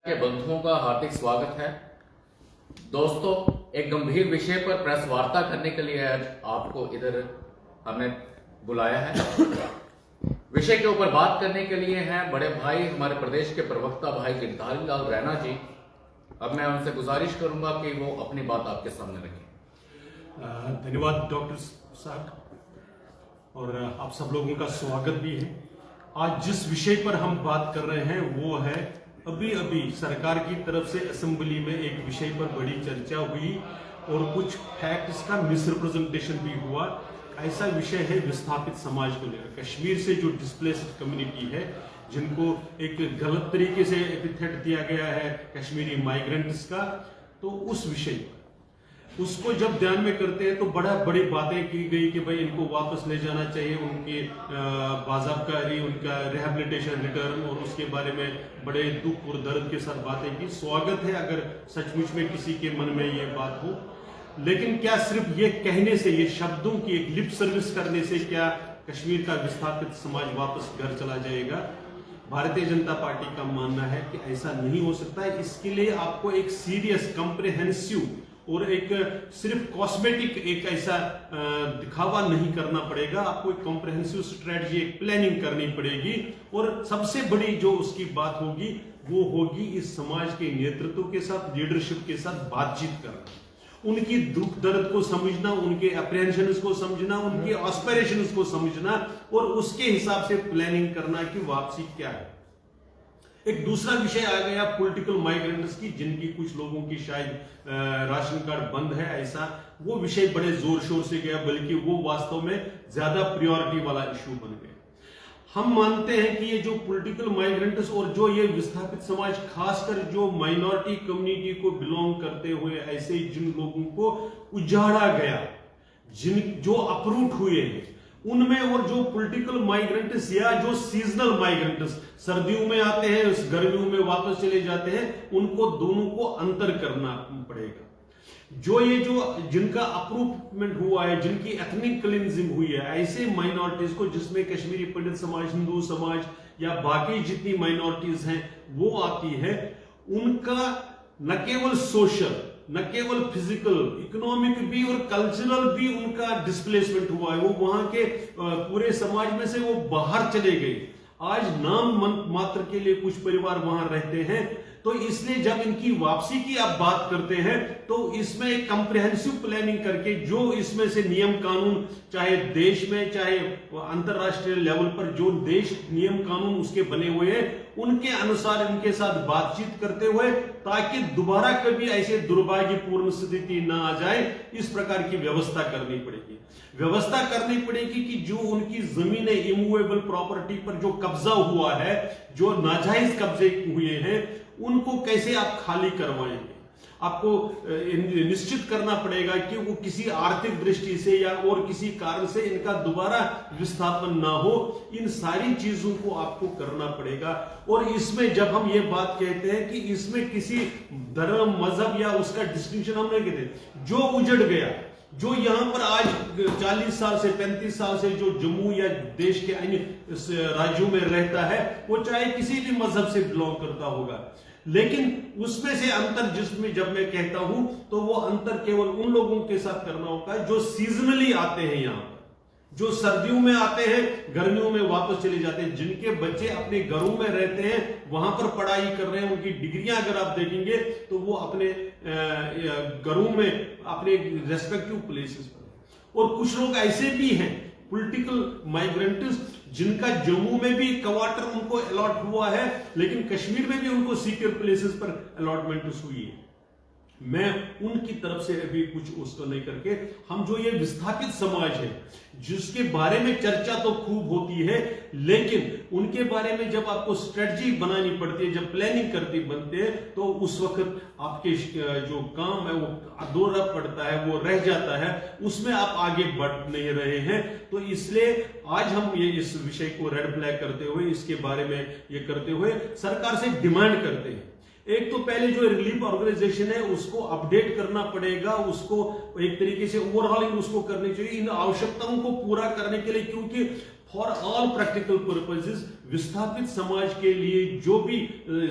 के बंधुओं का हार्दिक स्वागत है। दोस्तों, एक गंभीर विषय पर प्रेस वार्ता करने के लिए आज आपको इधर हमने बुलाया है। विषय के ऊपर बात करने के लिए हैं बड़े भाई, हमारे प्रदेश के प्रवक्ता भाई गिरधारी लाल रैना जी। अब मैं उनसे गुजारिश करूंगा कि वो अपनी बात आपके सामने रखें। धन्यवाद डॉक्टर साहब, और आप सब लोगों का स्वागत भी है। आज जिस विषय पर हम बात कर रहे हैं वो है, अभी अभी सरकार की तरफ से असेंबली में एक विषय पर बड़ी चर्चा हुई और कुछ फैक्ट्स का मिसरिप्रेजेंटेशन भी हुआ। ऐसा विषय है विस्थापित समाज को लेकर, कश्मीर से जो डिस्प्लेस्ड कम्युनिटी है, जिनको एक गलत तरीके से एपिथेट दिया गया है कश्मीरी माइग्रेंट्स का, तो उस विषय पर उसको जब ध्यान में करते हैं तो बड़ी बातें की गई कि भाई इनको वापस ले जाना चाहिए, उनके बाज़ाब्तारी, उनका रिहैबिलिटेशन रिटर्न, और उसके बारे में बड़े दुख और दर्द के साथ बातें की। स्वागत है अगर सचमुच में किसी के मन में ये बात हो, लेकिन क्या सिर्फ ये कहने से, ये शब्दों की एक लिप सर्विस करने से क्या कश्मीर का विस्थापित समाज वापस घर चला जाएगा? भारतीय जनता पार्टी का मानना है कि ऐसा नहीं हो सकता है। इसके लिए आपको एक सीरियस, कॉम्प्रिहेंसिव और एक सिर्फ कॉस्मेटिक एक ऐसा दिखावा नहीं करना पड़ेगा। आपको एक कॉम्प्रिहेंसिव स्ट्रेटजी, एक प्लानिंग करनी पड़ेगी, और सबसे बड़ी जो उसकी बात होगी वो होगी इस समाज के नेतृत्व के साथ, लीडरशिप के साथ बातचीत करना, उनकी दुख दर्द को समझना, उनके अप्रेहेंशंस को समझना, उनके एस्पिरेशंस को समझना, और उसके हिसाब से प्लानिंग करना कि वापसी क्या है। एक दूसरा विषय आ गया पॉलिटिकल माइग्रेंट्स की, जिनकी कुछ लोगों की शायद राशन कार्ड बंद है, ऐसा वो विषय बड़े जोर शोर से गया, बल्कि वो वास्तव में ज्यादा प्रायोरिटी वाला इश्यू बन गया। हम मानते हैं कि ये जो पॉलिटिकल माइग्रेंट्स और जो ये विस्थापित समाज, खासकर जो माइनॉरिटी कम्युनिटी को बिलोंग करते हुए ऐसे जिन लोगों को उजाड़ा गया, जो अपरूट हुए हैं उनमें, और जो पॉलिटिकल माइग्रेंट्स या जो सीजनल माइग्रेंट्स सर्दियों में आते हैं, गर्मियों में वापस चले जाते हैं, उनको दोनों को अंतर करना पड़ेगा। जिनका अप्रूवमेंट हुआ है, जिनकी एथनिक क्लींजिंग हुई है, ऐसे माइनॉरिटीज को, जिसमें कश्मीरी पंडित समाज, हिंदू समाज या बाकी जितनी माइनॉरिटीज हैं वो आती है, उनका न केवल सोशल, न केवल फिजिकल, इकोनॉमिक भी और कल्चरल भी उनका डिस्प्लेसमेंट हुआ है। वो वहां के पूरे समाज में से वो बाहर चले गए। आज नाम मात्र के लिए कुछ परिवार वहां रहते हैं। तो इसलिए जब इनकी वापसी की आप बात करते हैं तो इसमें एक कंप्रिहेंसिव प्लानिंग करके, जो इसमें से नियम कानून, चाहे देश में चाहे अंतरराष्ट्रीय लेवल पर जो देश नियम कानून उसके बने हुए हैं, उनके अनुसार इनके साथ बातचीत करते हुए, ताकि दोबारा कभी ऐसे दुर्भाग्यपूर्ण स्थिति ना आ जाए, इस प्रकार की व्यवस्था करनी पड़ेगी। व्यवस्था करनी पड़ेगी कि जो उनकी जमीनें, इमूवेबल प्रॉपर्टी पर जो कब्जा हुआ है, जो नाजायज कब्जे हुए हैं, उनको कैसे आप खाली करवाएंगे। आपको निश्चित करना पड़ेगा कि वो किसी आर्थिक दृष्टि से या और किसी कारण से इनका दोबारा विस्थापन ना हो। इन सारी चीजों को आपको करना पड़ेगा। और इसमें जब हम ये बात कहते हैं कि इसमें किसी धर्म, मजहब या उसका डिस्टिंक्शन हम नहीं कहते। जो उजड़ गया, जो यहां पर आज 40 साल से 35 साल से जो जम्मू या देश के अन्य राज्यों में रहता है, वो चाहे किसी भी मजहब से बिलोंग करता होगा, लेकिन उसमें से अंतर, जिसमें जब मैं कहता हूं तो वो अंतर केवल उन लोगों के साथ करना होगा जो सीजनली आते हैं यहां पर, जो सर्दियों में आते हैं, गर्मियों में वापस चले जाते हैं, जिनके बच्चे अपने घरों में रहते हैं, वहां पर पढ़ाई कर रहे हैं। उनकी डिग्रियां अगर आप देखेंगे तो वो अपने घरों में, अपने रेस्पेक्टिव प्लेसेस पर। और कुछ लोग ऐसे भी हैं पॉलिटिकल माइग्रेंट्स, जिनका जम्मू में भी क्वार्टर उनको अलॉट हुआ है, लेकिन कश्मीर में भी उनको सिक्योर प्लेसेस पर अलॉटमेंट हुई है। मैं उनकी तरफ से अभी कुछ उसको नहीं करके, हम जो ये विस्थापित समाज है, जिसके बारे में चर्चा तो खूब होती है, लेकिन उनके बारे में जब आपको स्ट्रेटजी बनानी पड़ती है, जब प्लानिंग बनते हैं, तो उस वक्त आपके जो काम है वो अधूरा पड़ता है, वो रह जाता है, उसमें आप आगे बढ़ नहीं रहे हैं। तो इसलिए आज हम ये इस विषय को रेड फ्लैग करते हुए, इसके बारे में ये करते हुए सरकार से डिमांड करते हैं एक तो पहले जो रिलीफ ऑर्गेनाइजेशन है उसको अपडेट करना पड़ेगा, उसको एक तरीके से ओवरऑलिंग उसको करनी चाहिए इन आवश्यकताओं को पूरा करने के लिए, क्योंकि फॉर ऑल प्रैक्टिकल पर्पसेस विस्थापित समाज के लिए जो भी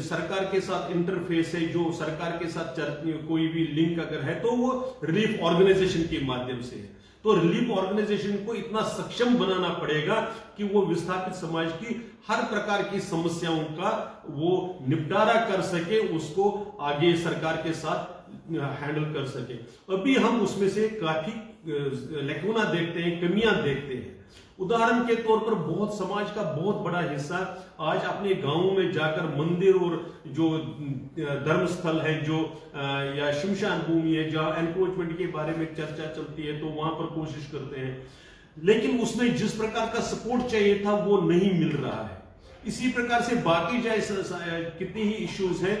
सरकार के साथ इंटरफेस है, जो सरकार के साथ कोई भी लिंक अगर है तो वो रिलीफ ऑर्गेनाइजेशन के माध्यम से है। तो रिलीफ ऑर्गेनाइजेशन को इतना सक्षम बनाना पड़ेगा कि वो विस्थापित समाज की हर प्रकार की समस्याओं का वो निपटारा कर सके, उसको आगे सरकार के साथ हैंडल कर सके। अभी हम उसमें से काफी लैकुना देखते हैं, कमियां देखते हैं। उदाहरण के तौर पर बहुत समाज का बहुत बड़ा हिस्सा आज अपने गांवों में जाकर मंदिर और जो धर्मस्थल है, जो या शमशान भूमि है जहां एनक्रोचमेंट के बारे में चर्चा चलती है, तो वहां पर कोशिश करते हैं, लेकिन उसमें जिस प्रकार का सपोर्ट चाहिए था वो नहीं मिल रहा है। इसी प्रकार से बाकी चाहे कितनी ही इश्यूज हैं,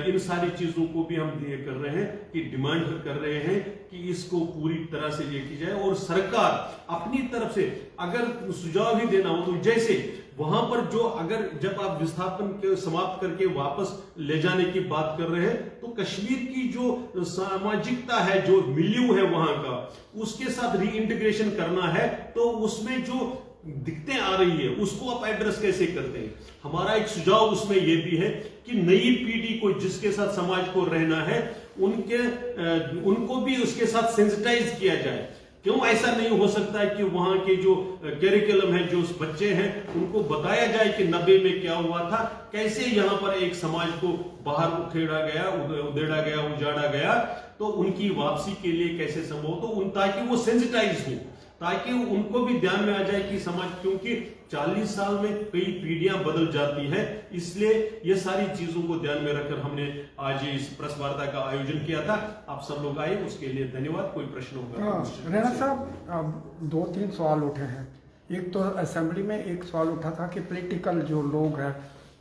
इन सारी चीजों को भी हम ये कर रहे हैं कि डिमांड कर रहे हैं कि इसको पूरी तरह से ये की जाए, और सरकार अपनी तरफ से अगर सुझाव ही देना हो तो जैसे वहां पर जो अगर जब आप विस्थापन के समाप्त करके वापस ले जाने की बात कर रहे हैं तो कश्मीर की जो सामाजिकता है, जो मिलियू है वहां का, उसके साथ रीइंटीग्रेशन करना है, तो उसमें जो दिक्कतें आ रही है उसको आप एड्रेस कैसे करते हैं। हमारा एक सुझाव उसमें यह भी है कि नई पीढ़ी को जिसके साथ समाज को रहना है उनको भी उसके साथ सेंसिटाइज किया जाए। क्यों ऐसा नहीं हो सकता है कि वहां के जो कैरिकुलम है, जो बच्चे हैं, उनको बताया जाए कि 90 में क्या हुआ था, कैसे यहां पर एक समाज को बाहर उधेड़ा गया, उजाड़ा गया, तो उनकी वापसी के लिए कैसे संभव, तो ताकि वो सेंसिटाइज हो, ताकि उनको भी ध्यान में आ जाए कि समाज, क्योंकि 40 साल में कई पीढ़ियां बदल जाती है, इसलिए ये सारी चीजों को ध्यान में रखकर हमने आज इस प्रेस वार्ता का आयोजन किया था। आप सब लोग आए, उसके लिए धन्यवाद। कोई प्रश्न होगा? रैना साहब, 2-3 सवाल उठे हैं। एक तो असेंबली में एक सवाल उठा था कि पॉलिटिकल जो लोग हैं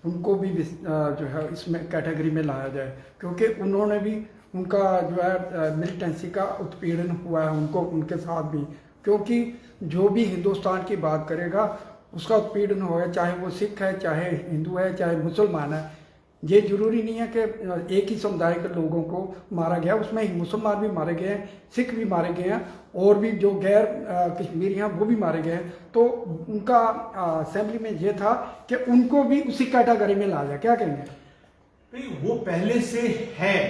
उनको भी जो है इसमें कैटेगरी में लाया जाए, क्योंकि उन्होंने भी उनका जो है मिलिटेंसी का उत्पीड़न हुआ है उनको, उनके साथ भी, क्योंकि जो भी हिंदुस्तान की बात करेगा उसका उत्पीड़न होगा, चाहे वो सिख है, चाहे हिंदू है, चाहे मुसलमान है। ये जरूरी नहीं है कि एक ही समुदाय के लोगों को मारा गया, उसमें ही मुसलमान भी मारे गए हैं, सिख भी मारे गए हैं, और भी जो गैर कश्मीरी हैं वो भी मारे गए हैं। तो उनका असेंबली में ये था कि उनको भी उसी कैटेगरी में ला जाए। क्या कहेंगे? नहीं, वो पहले से है,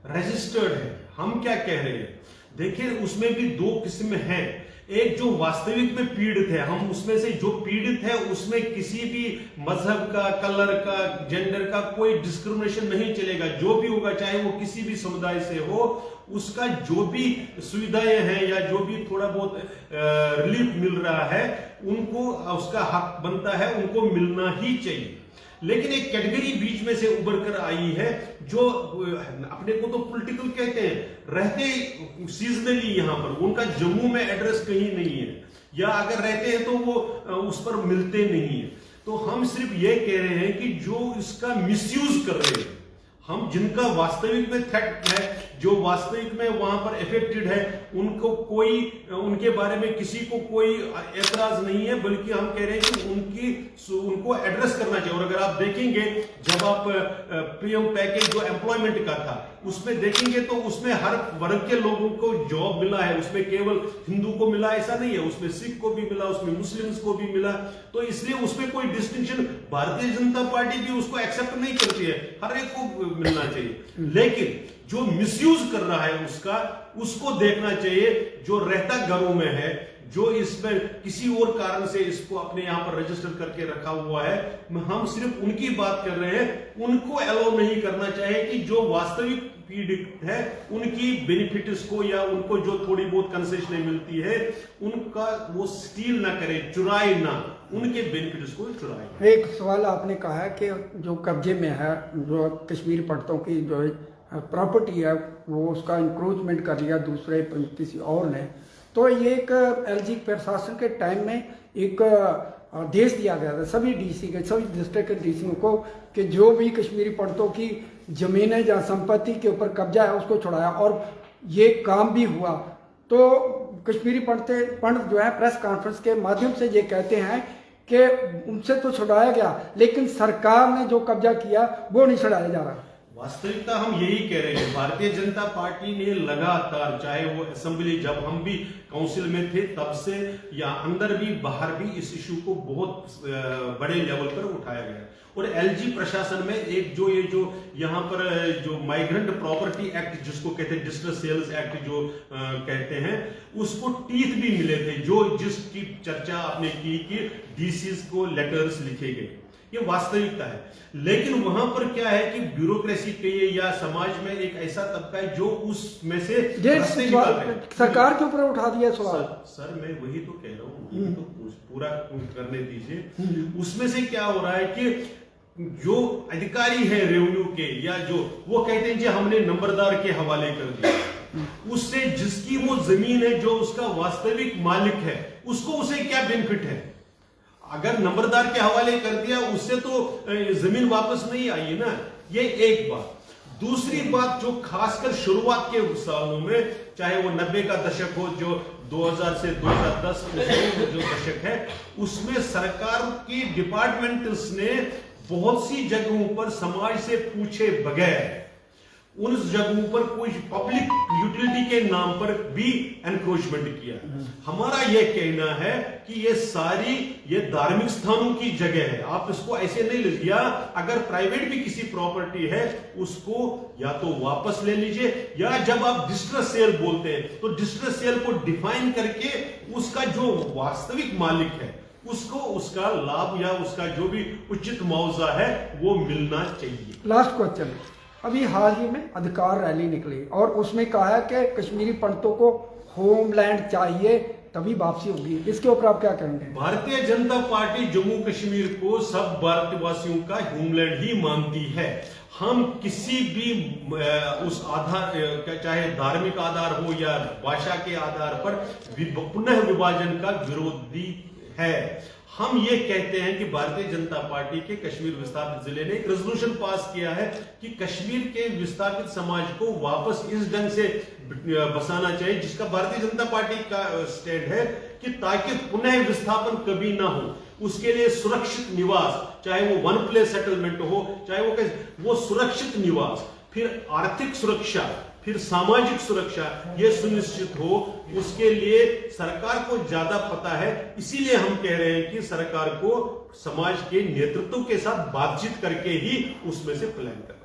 रजिस्टर्ड है। हम क्या कह रहे हैं, देखिए उसमें भी 2 किस्म है। एक जो वास्तविक में पीड़ित है, हम उसमें से जो पीड़ित है उसमें किसी भी मजहब का, कलर का, जेंडर का कोई डिस्क्रिमिनेशन नहीं चलेगा। जो भी होगा, चाहे वो किसी भी समुदाय से हो, उसका जो भी सुविधाएं हैं या जो भी थोड़ा बहुत रिलीफ मिल रहा है, उनको उसका हक बनता है, उनको मिलना ही चाहिए। लेकिन एक कैटेगरी बीच में से उभर कर आई है जो अपने को तो पॉलिटिकल कहते हैं, रहते सीजनली यहां पर, उनका जम्मू में एड्रेस कहीं नहीं है, या अगर रहते हैं तो वो उस पर मिलते नहीं है। तो हम सिर्फ ये कह रहे हैं कि जो इसका मिसयूज कर रहे हैं, हम जिनका वास्तविक में थ्रेट है, जो वास्तविक में वहां पर इफेक्टेड है, उनको कोई, उनके बारे में किसी को कोई एतराज नहीं है, बल्कि हम कह रहे हैं कि उनको एड्रेस करना चाहिए। और अगर आप देखेंगे, जब आप पीएम पैकेज जो एम्प्लॉयमेंट का था उसमें देखेंगे तो उसमें हर वर्ग के लोगों को जॉब मिला है। उसमें केवल हिंदू को मिला ऐसा नहीं है, उसमें सिख को भी मिला, उसमें मुस्लिम्स को भी मिला। तो इसलिए उसमें कोई डिस्टिंक्शन, भारतीय जनता पार्टी भी उसको एक्सेप्ट नहीं करती है, हर एक को मिलना चाहिए। लेकिन जो मिसयूज कर रहा है उसको देखना चाहिए। जो रहता घरों में है, जो इसमें किसी और कारण से इसको अपने यहां पर रजिस्टर करके रखा हुआ है, हम सिर्फ उनकी बात कर रहे हैं। उनको अलाउ नहीं करना चाहिए कि जो वास्तविक पीड़ित है उनकी बेनिफिट्स को, या उनको जो थोड़ी बहुत कंसेशन मिलती है उनका वो स्टील ना करे, चुराए ना, उनके बेनिफिट्स को चुराए। एक सवाल आपने कहा है कि जो कब्जे में है, जो कश्मीरी पंडितों की जो प्रॉपर्टी है, वो उसका इंक्रोचमेंट कर लिया दूसरे किसी और ने। तो ये एक एलजी प्रशासन के टाइम में एक आदेश दिया गया था सभी डीसी के, सभी डिस्ट्रिक्ट के डीसी को, कि जो भी कश्मीरी पंडितों की जमीनें या संपत्ति के ऊपर कब्जा है उसको छुड़ाया, और ये काम भी हुआ। तो कश्मीरी पंडित जो है प्रेस कॉन्फ्रेंस के माध्यम से ये कहते हैं कि उनसे तो छुड़ाया गया, लेकिन सरकार ने जो कब्जा किया वो नहीं छुड़ाया जा रहा। वास्तविकता हम यही कह रहे हैं। भारतीय जनता पार्टी ने लगातार, चाहे वो असेंबली जब हम भी काउंसिल में थे तब से, या अंदर भी बाहर भी, इस इशू को बहुत बड़े लेवल पर उठाया गया। और एलजी प्रशासन में एक जो यहाँ पर जो माइग्रेंट प्रॉपर्टी एक्ट जिसको कहते हैं, डिस्ट्रेस सेल्स एक्ट जो कहते हैं, उसको टीथ भी मिले थे, जिसकी चर्चा आपने की कि डीसीज को लेटर्स लिखे गए। ये वास्तविकता है। लेकिन वहां पर क्या है कि ब्यूरोक्रेसी कहिए या समाज में एक ऐसा तबका है जो उसमें से सरकार के ऊपर उठा दिया सवाल। सर मैं वही तो कह रहा हूँ, तो पूरा करने दीजिए। उसमें से क्या हो रहा है कि जो अधिकारी है रेवेन्यू के, या जो वो कहते हैं जी हमने नंबरदार के हवाले कर दिया, उससे जिसकी वो जमीन है, जो उसका वास्तविक मालिक है, उसे क्या बेनिफिट है? अगर नंबरदार के हवाले कर दिया, उससे तो जमीन वापस नहीं आई ना। ये एक बात। दूसरी बात, जो खासकर शुरुआत के सालों में, चाहे वो 90 का दशक हो, जो 2000 से 2010 जो दशक है, उसमें सरकार की डिपार्टमेंट्स ने बहुत सी जगहों पर समाज से पूछे बगैर उन जगहों पर कोई पब्लिक यूटिलिटी के नाम पर भी एनक्रोचमेंट किया। हमारा यह कहना है कि ये धार्मिक स्थानों की जगह है, आप इसको ऐसे नहीं ले लिया। अगर प्राइवेट भी किसी प्रॉपर्टी है, उसको या तो वापस ले लीजिए, या जब आप डिस्ट्रेस सेल बोलते हैं तो डिस्ट्रेस सेल को डिफाइन करके उसका जो वास्तविक मालिक है उसको उसका लाभ या उसका जो भी उचित मुआवजा है वो मिलना चाहिए। लास्ट क्वेश्चन, अभी हाल ही में अधिकार रैली निकली और उसमें कहा है कि कश्मीरी पंडितों को होमलैंड चाहिए तभी वापसी होगी, इसके ऊपर आप क्या कहेंगे? चाहे जनता पार्टी जम्मू कश्मीर को सब भारतवासियों का होमलैंड ही मानती है। हम किसी भी उस आधार, चाहे धार्मिक आधार हो या भाषा के आधार पर पुनः विभाजन का विरोधी है। हम ये कहते हैं कि भारतीय जनता पार्टी के कश्मीर विस्थापित जिले ने एक रेजोल्यूशन पास किया है कि कश्मीर के विस्थापित समाज को वापस इस ढंग से बसाना चाहिए, जिसका भारतीय जनता पार्टी का स्टैंड है कि ताकि पुनः विस्थापन कभी ना हो, उसके लिए सुरक्षित निवास, चाहे वो वन प्लेस सेटलमेंट हो, चाहे वो सुरक्षित निवास, फिर आर्थिक सुरक्षा, फिर सामाजिक सुरक्षा, ये सुनिश्चित हो, उसके लिए सरकार को ज्यादा पता है। इसीलिए हम कह रहे हैं कि सरकार को समाज के नेतृत्व के साथ बातचीत करके ही उसमें से प्लान करें।